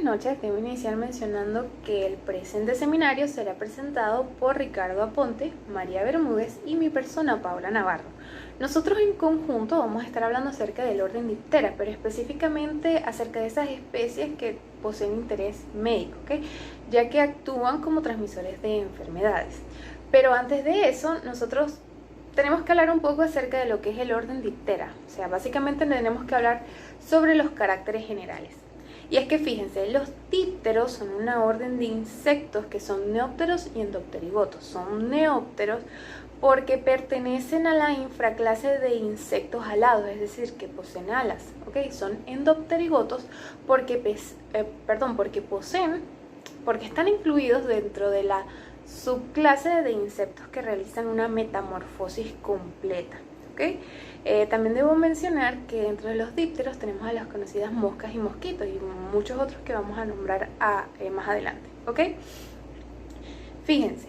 noches. Debo iniciar mencionando que el presente seminario será presentado por Ricardo Aponte, María Bermúdez y mi persona, Paula Navarro. Nosotros en conjunto vamos a estar hablando acerca del orden Diptera, pero específicamente acerca de esas especies que poseen interés médico, ¿okay? Ya que actúan como transmisores de enfermedades. Pero antes de eso, nosotros tenemos que hablar un poco acerca de lo que es el orden Diptera. O sea, básicamente tenemos que hablar sobre los caracteres generales. Y es que fíjense, los dípteros son una orden de insectos que son neópteros y endopterigotos. Son neópteros porque pertenecen a la infraclase de insectos alados, es decir, que poseen alas. ¿Okay? Son endopterigotos porque están incluidos dentro de la subclase de insectos que realizan una metamorfosis completa. ¿Okay? También debo mencionar que dentro de los dípteros tenemos a las conocidas moscas y mosquitos y muchos otros que vamos a nombrar más adelante. ¿Okay? Fíjense,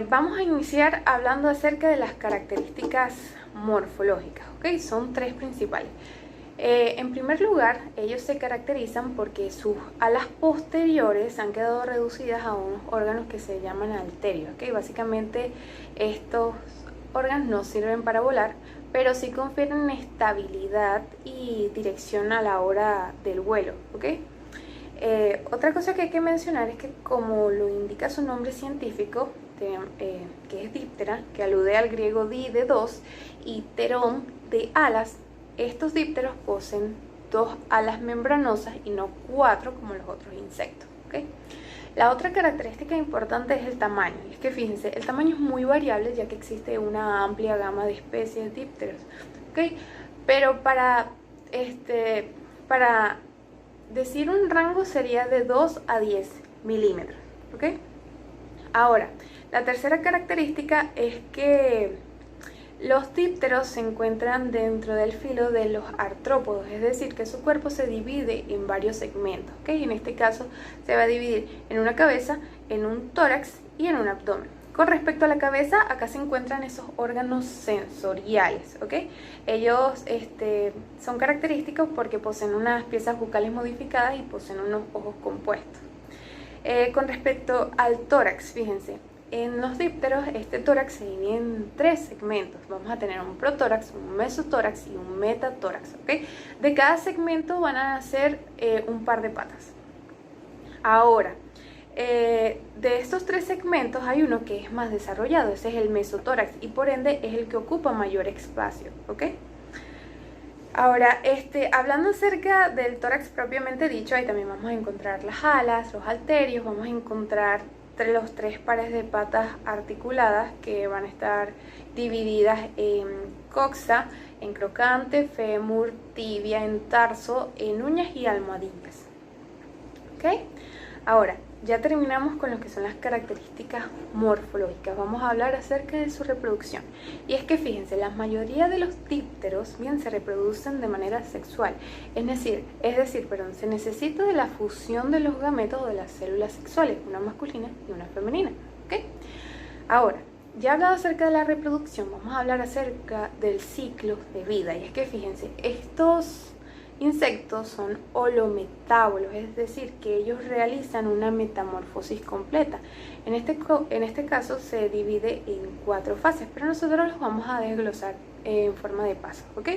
vamos a iniciar hablando acerca de las características morfológicas. ¿Okay? Son tres principales. En primer lugar, ellos se caracterizan porque sus alas posteriores han quedado reducidas a unos órganos que se llaman halterios. ¿Okay? Básicamente estos órganos no sirven para volar, pero sí confieren estabilidad y dirección a la hora del vuelo. ¿Okay? Otra cosa que hay que mencionar es que, como lo indica su nombre científico, que es díptera, que alude al griego di de dos y terón de alas, estos dípteros poseen 2 alas membranosas y no 4 como los otros insectos. ¿Okay? La otra característica importante es el tamaño. Y es que fíjense, el tamaño es muy variable ya que existe una amplia gama de especies de dípteros. ¿Okay? Pero para decir un rango sería de 2 a 10 milímetros. ¿Okay? Ahora, la tercera característica es que los dípteros se encuentran dentro del filo de los artrópodos, es decir, que su cuerpo se divide en varios segmentos. ¿Okay? En este caso se va a dividir en una cabeza, en un tórax y en un abdomen. Con respecto a la cabeza, acá se encuentran esos órganos sensoriales. ¿Okay? Ellos son característicos porque poseen unas piezas bucales modificadas y poseen unos ojos compuestos. Con respecto al tórax, fíjense, en los dípteros este tórax se divide en 3 segmentos. Vamos a tener un protórax, un mesotórax y un metatórax. ¿Okay? De cada segmento van a nacer un par de patas. Ahora, de estos 3 segmentos hay uno que es más desarrollado, ese es el mesotórax y por ende es el que ocupa mayor espacio. ¿Okay? Ahora, hablando acerca del tórax propiamente dicho, ahí también vamos a encontrar las alas, los halterios, vamos a encontrar los 3 pares de patas articuladas que van a estar divididas en coxa, en crocante, fémur, tibia, en tarso, en uñas y almohadillas. ¿Ok? Ahora, ya terminamos con lo que son las características morfológicas. Vamos a hablar acerca de su reproducción. Y es que fíjense, la mayoría de los dípteros se reproducen de manera sexual. Es decir, se necesita de la fusión de los gametos de las células sexuales, una masculina y una femenina. ¿Okay? Ahora, ya hablado acerca de la reproducción, vamos a hablar acerca del ciclo de vida. Y es que fíjense, estos insectos son holometábolos, es decir, que ellos realizan una metamorfosis completa. En este caso se divide en 4 fases, pero nosotros los vamos a desglosar en forma de pasos. ¿Ok?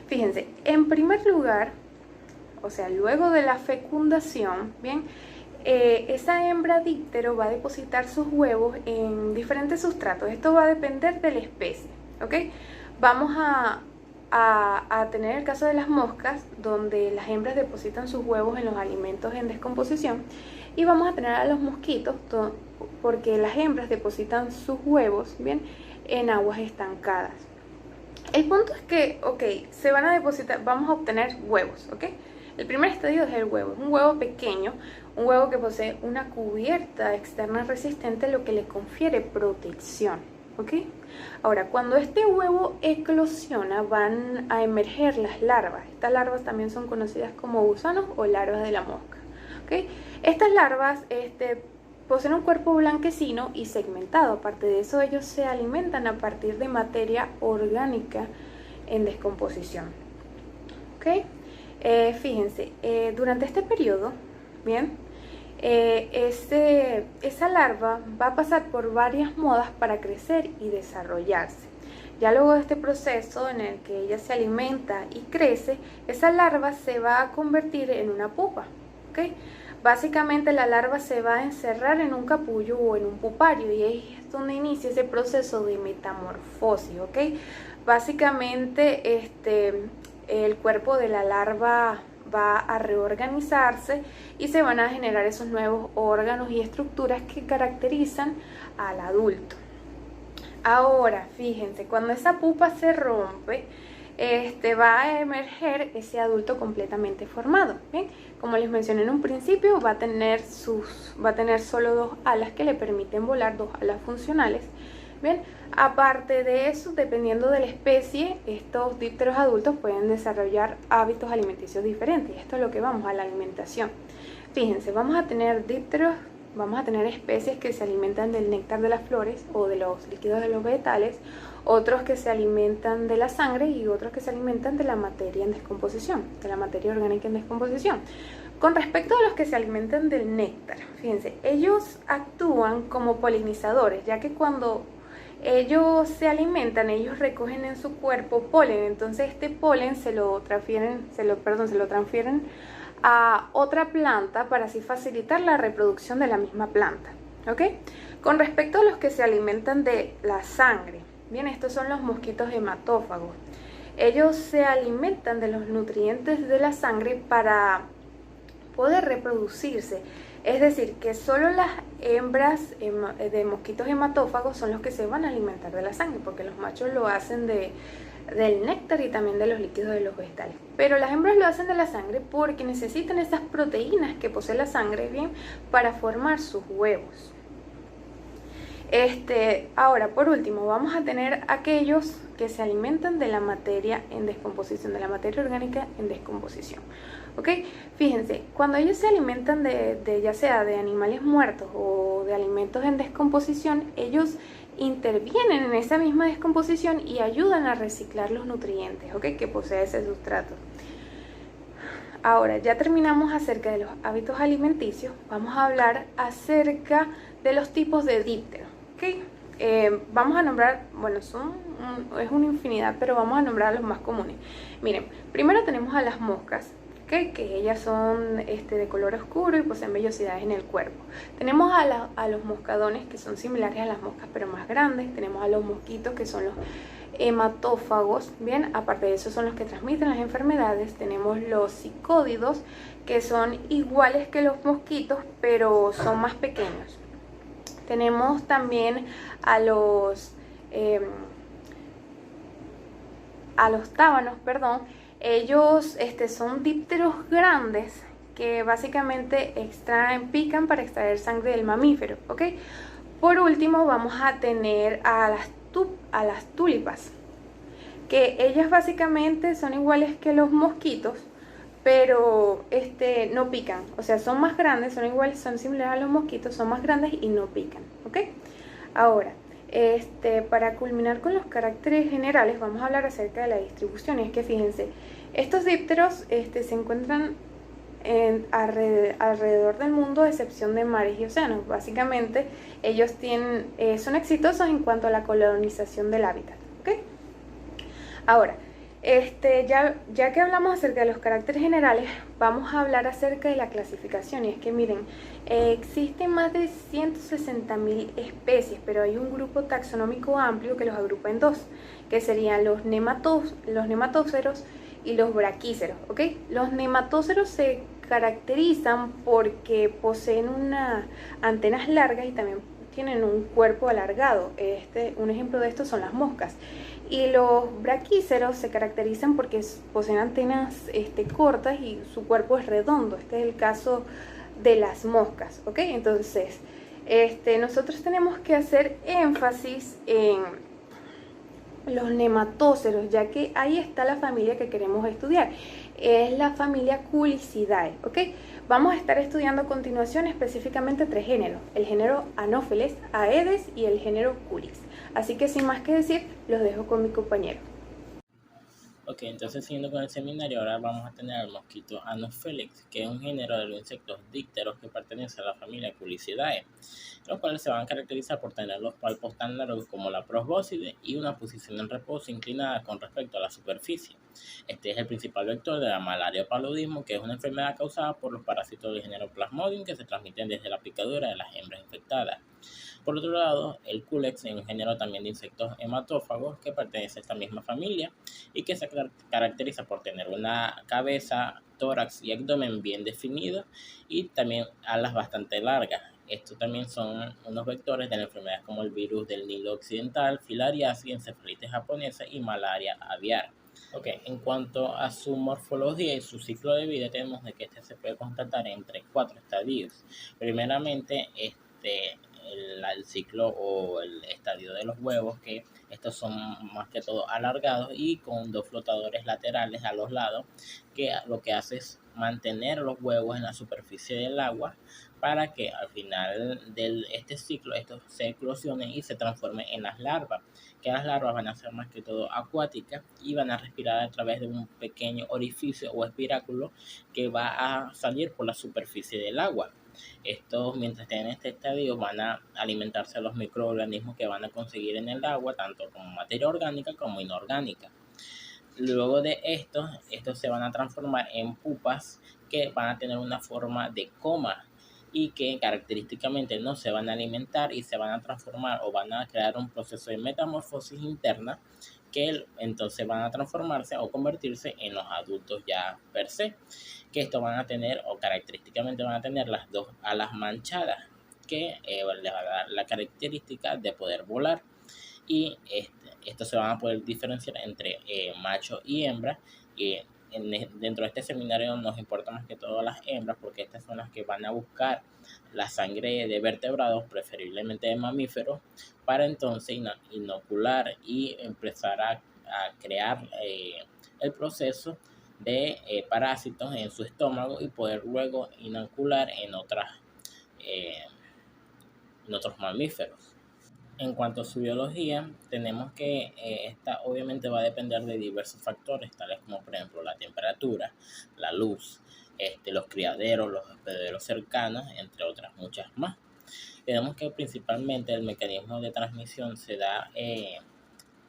Fíjense, en primer lugar, o sea, luego de la fecundación, bien, esa hembra díptero va a depositar sus huevos en diferentes sustratos. Esto va a depender de la especie. ¿Ok? Vamos a tener el caso de las moscas, donde las hembras depositan sus huevos en los alimentos en descomposición, y vamos a tener a los mosquitos porque las hembras depositan sus huevos, bien, en aguas estancadas. El punto es que, se van a depositar, vamos a obtener huevos, El primer estadio es el huevo, es un huevo pequeño, un huevo que posee una cubierta externa resistente, lo que le confiere protección. ¿Ok? Ahora, cuando este huevo eclosiona, van a emerger las larvas. Estas larvas también son conocidas como gusanos o larvas de la mosca. ¿Ok? Estas larvas poseen un cuerpo blanquecino y segmentado. Aparte de eso, ellos se alimentan a partir de materia orgánica en descomposición. ¿Ok? Fíjense, durante este periodo, bien, esa larva va a pasar por varias modas para crecer y desarrollarse. Ya luego de este proceso en el que ella se alimenta y crece, esa larva se va a convertir en una pupa, ¿ok? Básicamente la larva se va a encerrar en un capullo o en un pupario y ahí es donde inicia ese proceso de metamorfosis, ¿ok? Básicamente el cuerpo de la larva va a reorganizarse y se van a generar esos nuevos órganos y estructuras que caracterizan al adulto. Ahora, fíjense, cuando esa pupa se rompe, va a emerger ese adulto completamente formado, ¿bien? Como les mencioné en un principio, va a tener solo 2 alas que le permiten volar, 2 alas funcionales, ¿bien? Aparte de eso, dependiendo de la especie, estos dípteros adultos pueden desarrollar hábitos alimenticios diferentes. Y esto es lo que vamos a la alimentación. Fíjense, vamos a tener especies que se alimentan del néctar de las flores o de los líquidos de los vegetales, otros que se alimentan de la sangre y otros que se alimentan de la materia en descomposición, de la materia orgánica en descomposición. Con respecto a los que se alimentan del néctar, fíjense, ellos actúan como polinizadores, ya que cuando ellos se alimentan, ellos recogen en su cuerpo polen, entonces este polen se lo transfieren a otra planta para así facilitar la reproducción de la misma planta, ¿ok? Con respecto a los que se alimentan de la sangre, bien, estos son los mosquitos hematófagos. Ellos se alimentan de los nutrientes de la sangre para poder reproducirse. Es decir, que solo las hembras de mosquitos hematófagos son los que se van a alimentar de la sangre, porque los machos lo hacen del néctar y también de los líquidos de los vegetales. Pero las hembras lo hacen de la sangre porque necesitan esas proteínas que posee la sangre, bien, para formar sus huevos. Ahora, por último, vamos a tener aquellos que se alimentan de la materia en descomposición, de la materia orgánica en descomposición. ¿Ok? Fíjense, cuando ellos se alimentan ya sea de animales muertos o de alimentos en descomposición, ellos intervienen en esa misma descomposición y ayudan a reciclar los nutrientes, ¿ok?, que posee ese sustrato. Ahora, ya terminamos acerca de los hábitos alimenticios, vamos a hablar acerca de los tipos de dípteros, ¿ok? Vamos a nombrar, bueno, es una infinidad, pero vamos a nombrar los más comunes. Miren, primero tenemos a las moscas, ¿okay?, que ellas son de color oscuro y poseen vellosidades en el cuerpo. Tenemos a los moscadones, que son similares a las moscas pero más grandes. Tenemos a los mosquitos, que son los hematófagos, bien, aparte de eso son los que transmiten las enfermedades. Tenemos los psicódidos, que son iguales que los mosquitos pero son más pequeños. Tenemos también a los tábanos, perdón. Ellos son dípteros grandes que básicamente pican para extraer sangre del mamífero, ¿ok? Por último vamos a tener a las tulipas, que ellas básicamente son iguales que los mosquitos, pero no pican, o sea, son más grandes, son similares a los mosquitos, son más grandes y no pican, ¿ok? Ahora, para culminar con los caracteres generales, vamos a hablar acerca de la distribución. Y es que fíjense, estos dípteros se encuentran alrededor del mundo, a excepción de mares y océanos. Básicamente, ellos son exitosos en cuanto a la colonización del hábitat, ¿ok? Ahora, ya que hablamos acerca de los caracteres generales, vamos a hablar acerca de la clasificación. Y es que miren, existen más de 160.000 especies, pero hay un grupo taxonómico amplio que los agrupa en 2, que serían los nematóceros y los braquíceros, ¿ok? Los nematóceros se caracterizan porque poseen antenas largas y también tienen un cuerpo alargado. Un ejemplo de esto son las moscas. Y los braquíceros se caracterizan porque poseen antenas cortas y su cuerpo es redondo. Este es el caso de las moscas, ¿ok? Entonces, nosotros tenemos que hacer énfasis en los nematóceros, ya que ahí está la familia que queremos estudiar. Es la familia Culicidae, ¿ok? Vamos a estar estudiando a continuación específicamente 3 géneros: el género Anopheles, Aedes y el género Culis. Así que sin más que decir, los dejo con mi compañero. Ok, entonces siguiendo con el seminario, ahora vamos a tener al mosquito Anopheles, que es un género de los insectos dípteros que pertenece a la familia Culicidae, los cuales se van a caracterizar por tener los palpos tan largos como la probóscide y una posición en reposo inclinada con respecto a la superficie. Este es el principal vector de la malaria o paludismo, que es una enfermedad causada por los parásitos del género Plasmodium que se transmiten desde la picadura de las hembras infectadas. Por otro lado, el Culex es un género también de insectos hematófagos que pertenece a esta misma familia y que se caracteriza por tener una cabeza, tórax y abdomen bien definidos y también alas bastante largas. Estos también son unos vectores de la enfermedades como el virus del Nilo Occidental, filariasis, encefalitis japonesa y malaria aviar. Ok, en cuanto a su morfología y su ciclo de vida, tenemos de que este se puede constatar entre 4 estadios. Primeramente, el ciclo o el estadio de los huevos, que estos son más que todo alargados y con 2 flotadores laterales a los lados, que lo que hace es mantener los huevos en la superficie del agua para que al final de este ciclo estos se eclosionen y se transformen en las larvas, que las larvas van a ser más que todo acuáticas y van a respirar a través de un pequeño orificio o espiráculo que va a salir por la superficie del agua. Estos, mientras estén en este estadio, van a alimentarse de los microorganismos que van a conseguir en el agua, tanto como materia orgánica como inorgánica. Luego de estos se van a transformar en pupas que van a tener una forma de coma y que característicamente no se van a alimentar y se van a transformar o van a crear un proceso de metamorfosis interna que entonces van a transformarse o convertirse en los adultos ya per se, que estos van a tener o característicamente van a tener las 2 alas manchadas que les va a dar la característica de poder volar y estos se van a poder diferenciar entre macho y hembra y dentro de este seminario nos importa más que todo las hembras porque estas son las que van a buscar la sangre de vertebrados, preferiblemente de mamíferos, para entonces inocular y empezar a crear el proceso de parásitos en su estómago y poder luego inocular eh, en otros mamíferos. En cuanto a su biología, tenemos que esta obviamente va a depender de diversos factores, tales como por ejemplo la temperatura, la luz, los criaderos, los hospederos cercanos, entre otras muchas más. Tenemos que principalmente el mecanismo de transmisión se da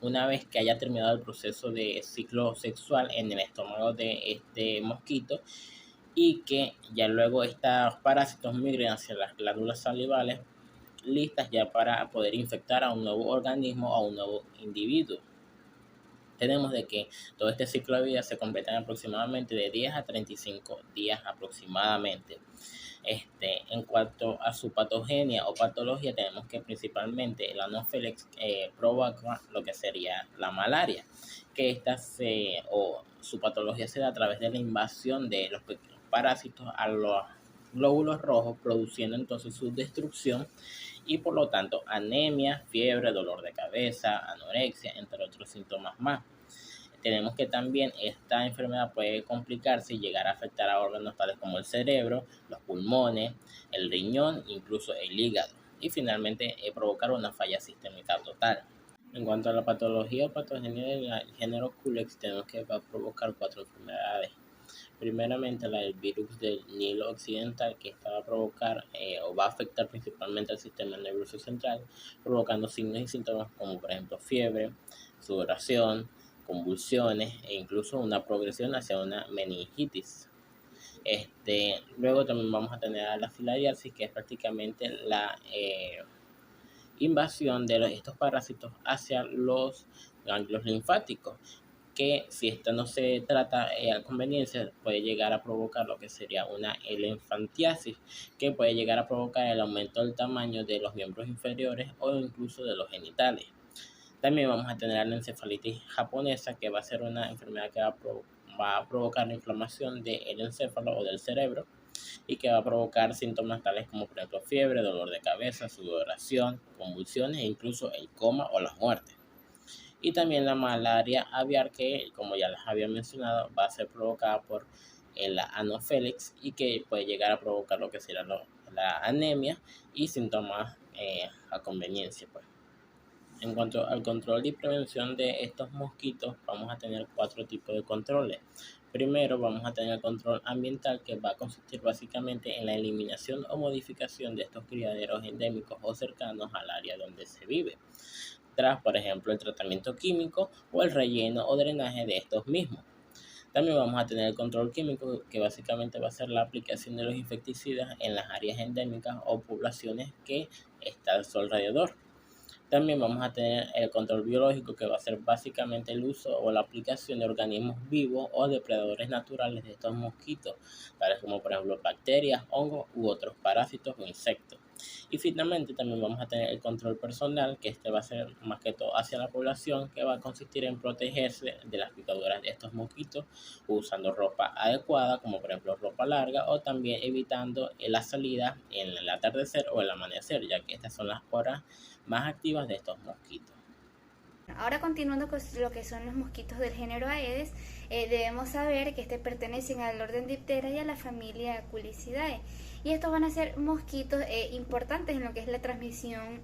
una vez que haya terminado el proceso de ciclo sexual en el estómago de este mosquito y que ya luego estos parásitos migren hacia las glándulas salivales listas ya para poder infectar a un nuevo organismo o a un nuevo individuo. Tenemos de que todo este ciclo de vida se completa en aproximadamente de 10 a 35 días aproximadamente. En cuanto a su patogenia o patología, tenemos que principalmente el Anopheles provoca lo que sería la malaria, que o su patología se da a través de la invasión de los pequeños parásitos a los glóbulos rojos, produciendo entonces su destrucción y por lo tanto anemia, fiebre, dolor de cabeza, anorexia, entre otros síntomas más. Tenemos que también esta enfermedad puede complicarse y llegar a afectar a órganos tales como el cerebro, los pulmones, el riñón, incluso el hígado y finalmente provocar una falla sistémica total. En cuanto a la patología o patogenia del género Culex, tenemos que va a provocar 4 enfermedades. Primeramente, la del virus del Nilo Occidental, que esta va a provocar o va a afectar principalmente al sistema nervioso central, provocando signos y síntomas como por ejemplo fiebre, sudoración, convulsiones e incluso una progresión hacia una meningitis. Luego también vamos a tener a la filariasis, que es prácticamente la invasión de estos parásitos hacia los ganglios linfáticos, que si esto no se trata a conveniencia puede llegar a provocar lo que sería una elefantiasis, que puede llegar a provocar el aumento del tamaño de los miembros inferiores o incluso de los genitales. También vamos a tener la encefalitis japonesa, que va a ser una enfermedad que va a provocar la inflamación del encéfalo o del cerebro y que va a provocar síntomas tales como por ejemplo fiebre, dolor de cabeza, sudoración, convulsiones e incluso el coma o la muerte. Y también la malaria aviar, que como ya les había mencionado va a ser provocada por el Anopheles y que puede llegar a provocar lo que será la anemia y síntomas a conveniencia, pues. En cuanto al control y prevención de estos mosquitos, vamos a tener 4 tipos de controles. Primero, vamos a tener el control ambiental, que va a consistir básicamente en la eliminación o modificación de estos criaderos endémicos o cercanos al área donde se vive, tras, por ejemplo, el tratamiento químico o el relleno o drenaje de estos mismos. También vamos a tener el control químico, que básicamente va a ser la aplicación de los insecticidas en las áreas endémicas o poblaciones que están a su alrededor. También vamos a tener el control biológico, que va a ser básicamente el uso o la aplicación de organismos vivos o depredadores naturales de estos mosquitos, tales como por ejemplo bacterias, hongos u otros parásitos o insectos. Y finalmente también vamos a tener el control personal, que este va a ser más que todo hacia la población, que va a consistir en protegerse de las picaduras de estos mosquitos usando ropa adecuada, como por ejemplo ropa larga, o también evitando la salida en el atardecer o el amanecer, ya que estas son las horas más activas de estos mosquitos. Ahora, continuando con lo que son los mosquitos del género Aedes, debemos saber que pertenecen al orden Diptera y a la familia Culicidae. Y estos van a ser mosquitos importantes en lo que es la transmisión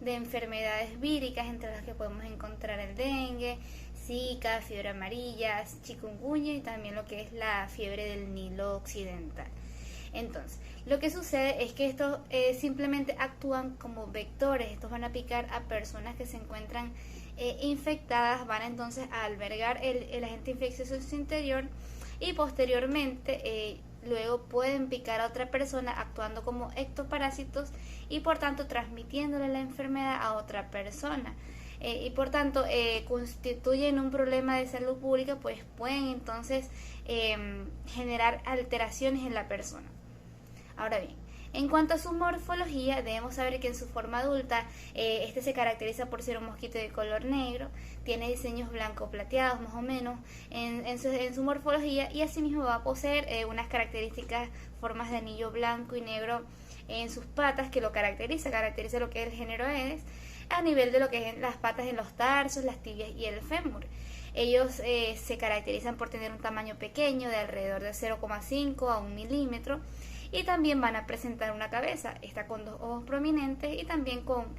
de enfermedades víricas, entre las que podemos encontrar el dengue, zika, fiebre amarilla, chikungunya y también lo que es la fiebre del Nilo occidental. Entonces, lo que sucede es que estos simplemente actúan como vectores. Estos van a picar a personas que se encuentran infectadas, van entonces a albergar el agente infeccioso en su interior y posteriormente luego pueden picar a otra persona actuando como ectoparásitos y por tanto transmitiéndole la enfermedad a otra persona. Y por tanto constituyen un problema de salud pública, pues pueden entonces generar alteraciones en la persona. Ahora bien, en cuanto a su morfología, debemos saber que en su forma adulta este se caracteriza por ser un mosquito de color negro, tiene diseños blanco-plateados más o menos en su morfología, y asimismo va a poseer unas características, formas de anillo blanco y negro en sus patas que lo caracteriza lo que es el género Aedes, a nivel de lo que es las patas en los tarsos, las tibias y el fémur. Ellos se caracterizan por tener un tamaño pequeño de alrededor de 0,5 a 1 milímetro, y también van a presentar una cabeza, está con 2 ojos prominentes y también con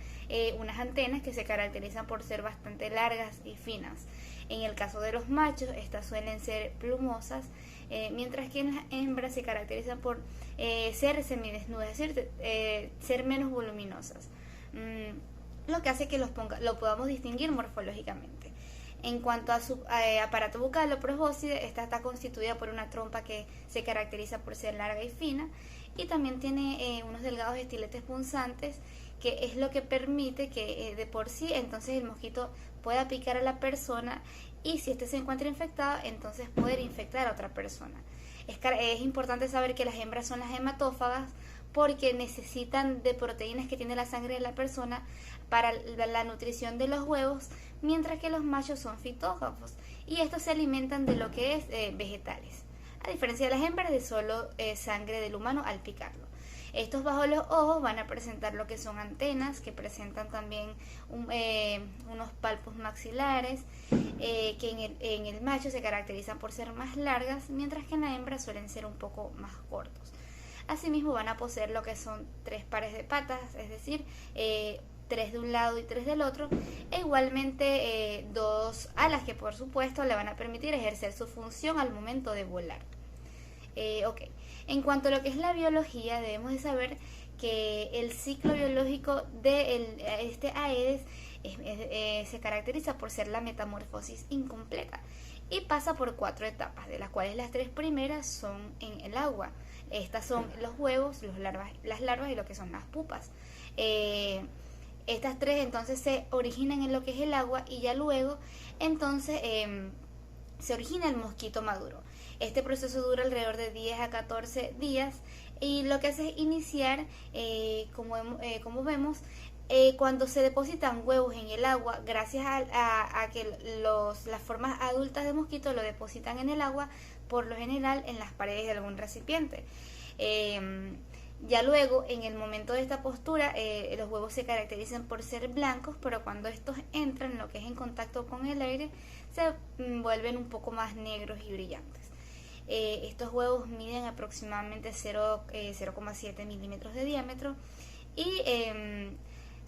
unas antenas que se caracterizan por ser bastante largas y finas. En el caso de los machos, estas suelen ser plumosas, mientras que en las hembras se caracterizan por ser semidesnudas, es decir, ser menos voluminosas, lo que hace que lo podamos distinguir morfológicamente. En cuanto a su aparato bucal o probóscide, esta está constituida por una trompa que se caracteriza por ser larga y fina, y también tiene unos delgados estiletes punzantes, que es lo que permite que de por sí entonces el mosquito pueda picar a la persona, y si éste se encuentra infectado, entonces poder infectar a otra persona. Es importante saber que las hembras son las hematófagas, porque necesitan de proteínas que tiene la sangre de la persona para la nutrición de los huevos, mientras que los machos son fitófagos y estos se alimentan de lo que es vegetales, a diferencia de las hembras de solo sangre del humano al picarlo. Estos bajo los ojos van a presentar lo que son antenas, que presentan también unos palpos maxilares, que en el macho se caracterizan por ser más largas, mientras que en la hembra suelen ser un poco más cortos. Asimismo van a poseer lo que son 3 pares de patas, es decir, 3 de un lado y 3 del otro, e igualmente 2 alas que por supuesto le van a permitir ejercer su función al momento de volar. En cuanto a lo que es la biología, debemos de saber que el ciclo biológico de este Aedes se caracteriza por ser la metamorfosis incompleta y pasa por 4 etapas, de las cuales las 3 primeras son en el agua. Estas son los huevos, las larvas y lo que son las pupas. Estas 3 entonces se originan en lo que es el agua, y ya luego entonces se origina el mosquito maduro. Este proceso dura alrededor de 10 a 14 días, y lo que hace es iniciar, como vemos, cuando se depositan huevos en el agua, gracias a que las formas adultas de mosquito lo depositan en el agua, por lo general en las paredes de algún recipiente. Ya luego, en el momento de esta postura, los huevos se caracterizan por ser blancos, pero cuando estos entran en lo que es en contacto con el aire, se vuelven un poco más negros y brillantes. Estos huevos miden aproximadamente 0,7 milímetros de diámetro, y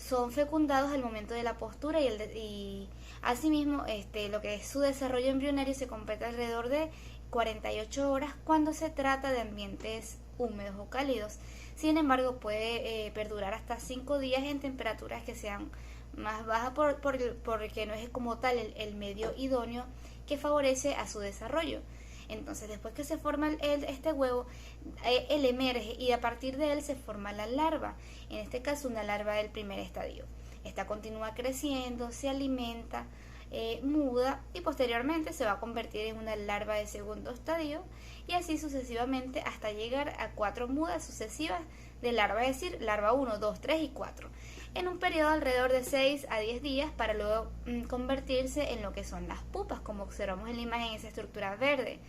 son fecundados al momento de la postura y asimismo lo que es su desarrollo embrionario se completa alrededor de 48 horas cuando se trata de ambientes húmedos o cálidos. Sin embargo, puede perdurar hasta 5 días en temperaturas que sean más bajas porque no es como tal el medio idóneo que favorece a su desarrollo. Entonces, después que se forma este huevo, él emerge y a partir de él se forma la larva, en este caso una larva del primer estadio. Esta continúa creciendo, se alimenta, muda y posteriormente se va a convertir en una larva de segundo estadio y así sucesivamente hasta llegar a 4 mudas sucesivas de larva, es decir, larva 1, 2, 3 y 4, en un periodo alrededor de 6 a 10 días para luego convertirse en lo que son las pupas, como observamos en la imagen, esa estructura verde.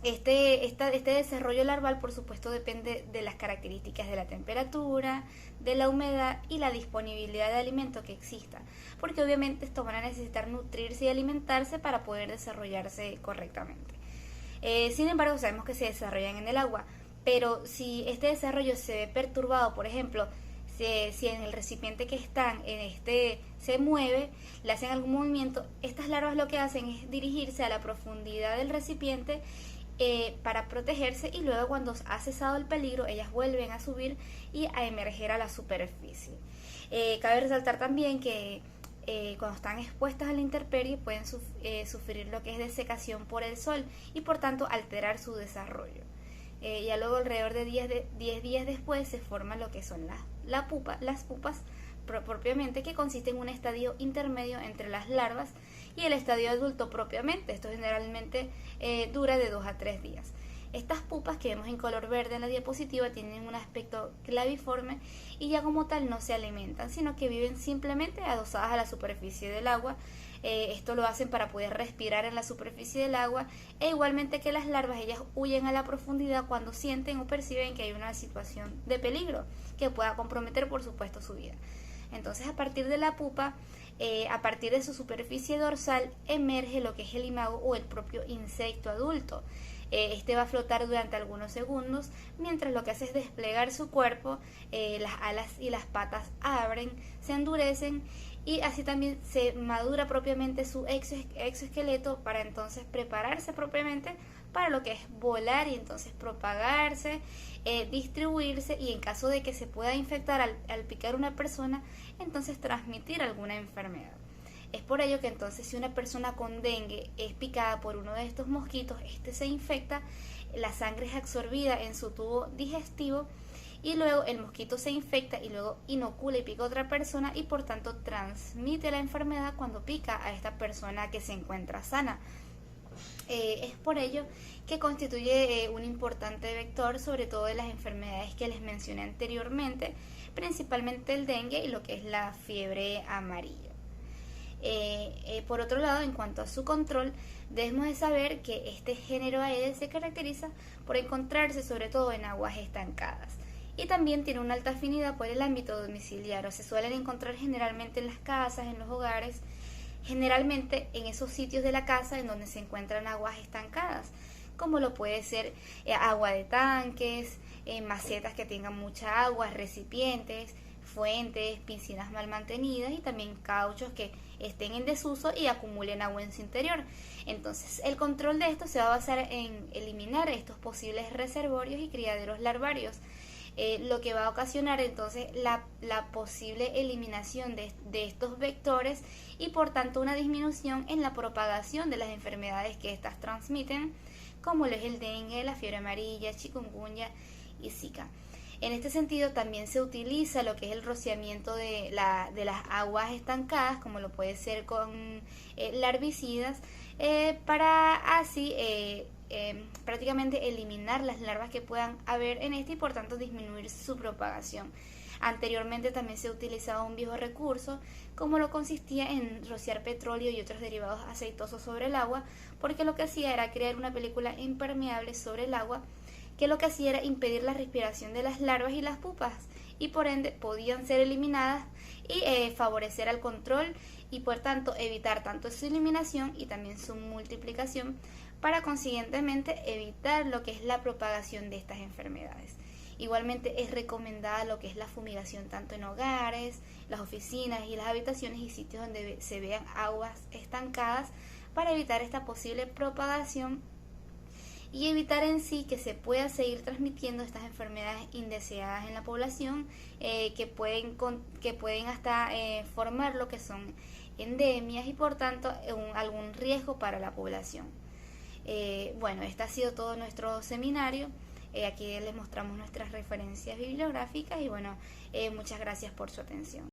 Este desarrollo larval, por supuesto, depende de las características de la temperatura, de la humedad y la disponibilidad de alimento que exista, porque obviamente estos van a necesitar nutrirse y alimentarse para poder desarrollarse correctamente. Sin embargo, sabemos que se desarrollan en el agua, pero si este desarrollo se ve perturbado, por ejemplo, si en el recipiente que están, se mueve, le hacen algún movimiento, estas larvas lo que hacen es dirigirse a la profundidad del recipiente para protegerse y luego cuando ha cesado el peligro, ellas vuelven a subir y a emerger a la superficie. Cabe resaltar también que cuando están expuestas a la intemperie pueden sufrir lo que es desecación por el sol y por tanto alterar su desarrollo. Ya luego alrededor de 10 días después se forman lo que son las pupas propiamente, que consiste en un estadio intermedio entre las larvas y el estadio adulto propiamente. Esto generalmente dura de 2 a 3 días. Estas pupas que vemos en color verde en la diapositiva tienen un aspecto claviforme y ya como tal no se alimentan, sino que viven simplemente adosadas a la superficie del agua. Esto lo hacen para poder respirar en la superficie del agua e igualmente que las larvas, ellas huyen a la profundidad cuando sienten o perciben que hay una situación de peligro que pueda comprometer por supuesto su vida. Entonces a partir de la pupa, a partir de su superficie dorsal emerge lo que es el imago o el propio insecto adulto. Este va a flotar durante algunos segundos mientras lo que hace es desplegar su cuerpo, las alas y las patas abren, se endurecen y así también se madura propiamente su exoesqueleto para entonces prepararse propiamente para lo que es volar y entonces propagarse, distribuirse y en caso de que se pueda infectar al picar una persona, entonces transmitir alguna enfermedad. Es por ello que entonces si una persona con dengue es picada por uno de estos mosquitos, este se infecta, la sangre es absorbida en su tubo digestivo y luego el mosquito se infecta y luego inocula y pica a otra persona y por tanto transmite la enfermedad cuando pica a esta persona que se encuentra sana. Es por ello que constituye un importante vector, sobre todo de las enfermedades que les mencioné anteriormente, principalmente el dengue y lo que es la fiebre amarilla. Por otro lado, en cuanto a su control, debemos de saber que este género Aedes se caracteriza por encontrarse sobre todo en aguas estancadas y también tiene una alta afinidad por el ámbito domiciliario. Se suelen encontrar generalmente en las casas, en los hogares, generalmente en esos sitios de la casa en donde se encuentran aguas estancadas, como lo puede ser agua de tanques, macetas que tengan mucha agua, recipientes, fuentes, piscinas mal mantenidas y también cauchos que estén en desuso y acumulen agua en su interior. Entonces el control de esto se va a basar en eliminar estos posibles reservorios y criaderos larvarios, lo que va a ocasionar entonces la posible eliminación de estos vectores y por tanto una disminución en la propagación de las enfermedades que éstas transmiten, como lo es el dengue, la fiebre amarilla, chikungunya y zika. En este sentido también se utiliza lo que es el rociamiento de las aguas estancadas, como lo puede ser con larvicidas, para así prácticamente eliminar las larvas que puedan haber en este y por tanto disminuir su propagación. Anteriormente también se utilizaba un viejo recurso, como lo consistía en rociar petróleo y otros derivados aceitosos sobre el agua, porque lo que hacía era crear una película impermeable sobre el agua, que lo que hacía era impedir la respiración de las larvas y las pupas y por ende podían ser eliminadas y favorecer al control y por tanto evitar tanto su eliminación y también su multiplicación para consiguientemente evitar lo que es la propagación de estas enfermedades. Igualmente es recomendada lo que es la fumigación tanto en hogares, las oficinas y las habitaciones y sitios donde se vean aguas estancadas para evitar esta posible propagación y evitar en sí que se pueda seguir transmitiendo estas enfermedades indeseadas en la población, que pueden hasta formar lo que son endemias y por tanto algún riesgo para la población. Bueno, este ha sido todo nuestro seminario. Aquí les mostramos nuestras referencias bibliográficas y bueno, muchas gracias por su atención.